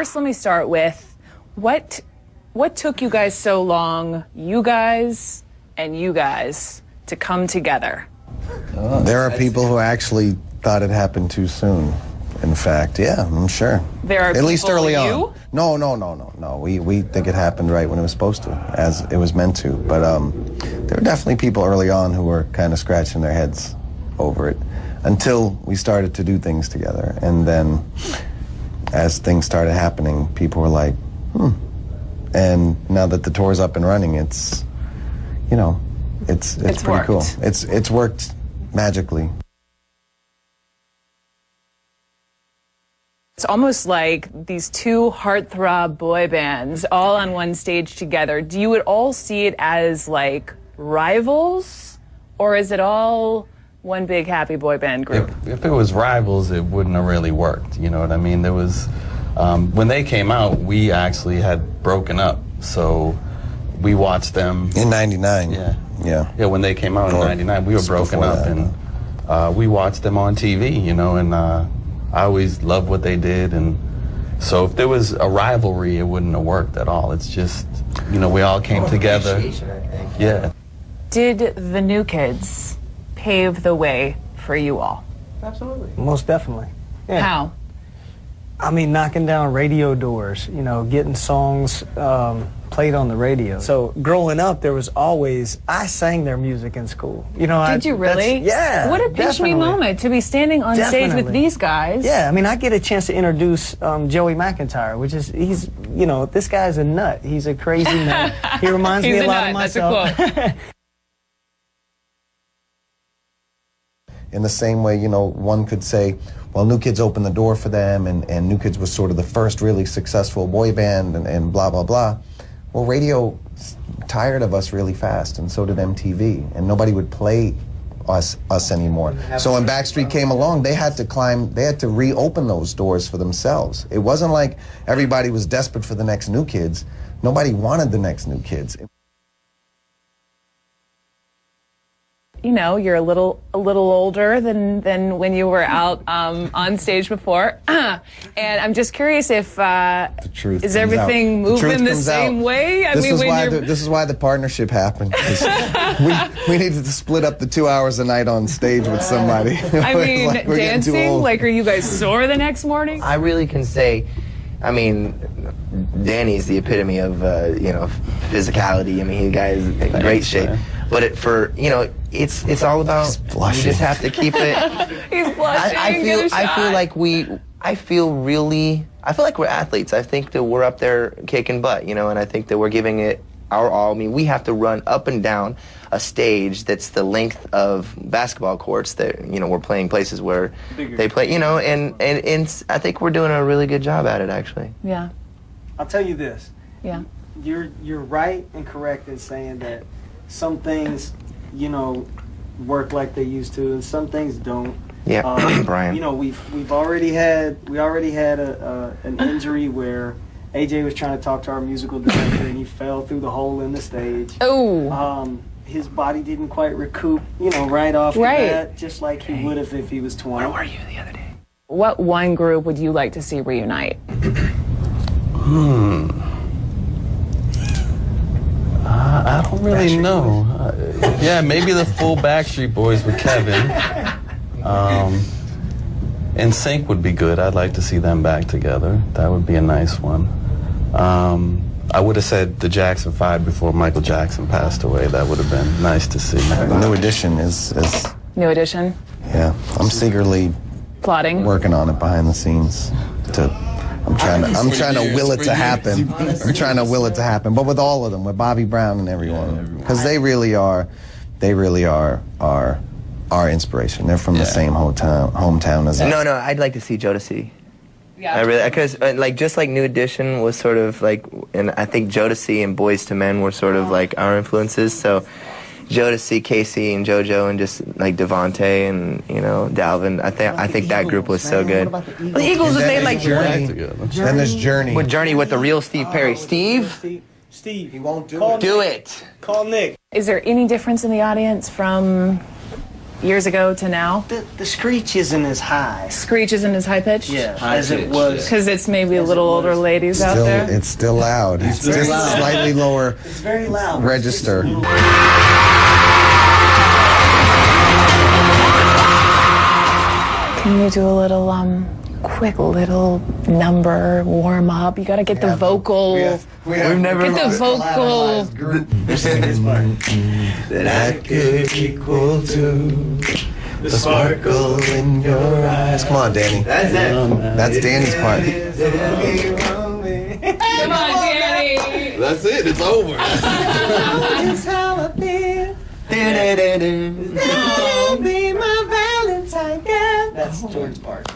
first, let me start with what took you guys so long, you guys, to come together? There are people who actually thought it happened too soon. In fact, yeah, I'm sure. There are at least people early you? on. No. We think it happened right when it was supposed to, as it was meant to. But there were definitely people early on who were kind of scratching their heads over it until we started to do things together. And then as things started happening, people were like, And now that the tour's up and running, it's, you know, it's pretty worked. cool. It's worked magically. It's almost like these two heartthrob boy bands all on one stage together. Do you at all see it as like rivals, or is it all one big happy boy band group? If it was rivals, it wouldn't have really worked. You know what I mean? There was, when they came out, we actually had broken up. So we watched them. In 99. Yeah, when they came out in 99, we were broken up. And we watched them on TV, you know, and I always loved what they did. And so if there was a rivalry, it wouldn't have worked at all. It's just, you know, we all came together. Yeah. Did the new kids pave the way for you all? Absolutely. Most definitely. Yeah. How? I mean, knocking down radio doors, you know, getting songs played on the radio. So growing up, there was always, I sang their music in school. You know, Did you really? Yeah. What a pinch me moment to be standing on stage with these guys. Yeah, I mean, I get a chance to introduce Joey McIntyre, which is, he's, you know, this guy's a nut. He's a crazy nut. He reminds me a lot of myself. That's a quote. In the same way, you know, one could say, well, New Kids opened the door for them, and New Kids was sort of the first really successful boy band, and blah, blah, blah. Well, radio tired of us really fast, and so did MTV, and nobody would play us anymore. So when Backstreet came along, they had to reopen those doors for themselves. It wasn't like everybody was desperate for the next New Kids. Nobody wanted the next New Kids. You know, you're a little older than when you were out on stage before, and I'm just curious if the truth is everything moving the same way? I mean, this is why the partnership happened. we needed to split up the 2 hours a night on stage with somebody. I mean, like, dancing. Like, are you guys sore the next morning? I really can say, I mean, Danny's the epitome of you know, physicality. I mean, the guy is in great shape. But you know, it's all about, you just have to keep it. He's blushing. I feel like we're athletes. I think that we're up there kicking butt, you know, and I think that we're giving it our all. I mean, we have to run up and down a stage that's the length of basketball courts that, you know, we're playing places where they play, you know, and I think we're doing a really good job at it, actually. Yeah. I'll tell you this. Yeah. You're right and correct in saying that some things, you know, work like they used to, and some things don't. Yeah, Brian. You know, we already had an injury where AJ was trying to talk to our musical director, and he fell through the hole in the stage. Oh. His body didn't quite recoup, you know, right off the bat, just like he would have if he was 20. Where were you the other day? What one group would you like to see reunite? I don't really know. Yeah, maybe the full Backstreet Boys with Kevin. NSYNC would be good. I'd like to see them back together. That would be a nice one. I would have said the Jackson 5 before Michael Jackson passed away. That would have been nice to see. New Edition is New Edition? Yeah, I'm secretly plotting, working on it behind the scenes. I'm trying to will it to happen. I'm trying to will it to happen, but with all of them, with Bobby Brown and everyone, because they really are our inspiration. They're from the same hometown as us. No, I'd like to see Jodeci. Yeah. I really, because like just like New Edition was sort of like, and I think Jodeci and Boyz II Men were sort of like our influences. So Jodeci, Casey, and JoJo, and just like Devontae and, you know, Dalvin. I think that group was so good. The Eagles have made like Journey. Then there's Journey. With Journey with the real Steve Perry. Steve, he won't do it. Call Nick. Is there any difference in the audience from years ago to now? The screech isn't as high. Screech isn't as high pitched? Yeah, as it was. Because it's maybe a little older ladies out there? It's still loud. It's very just loud. slightly lower It's very loud. register. Can you do a little, quick little number warm up? You gotta get the vocal. We've never Get the vocal. That I could equal to the sparkle in your eyes. Come on, Danny. That's it. That's Danny's part. Come on, Danny. That's it. It's over. That's how I feel. Be my Valentine girl. That's George's part.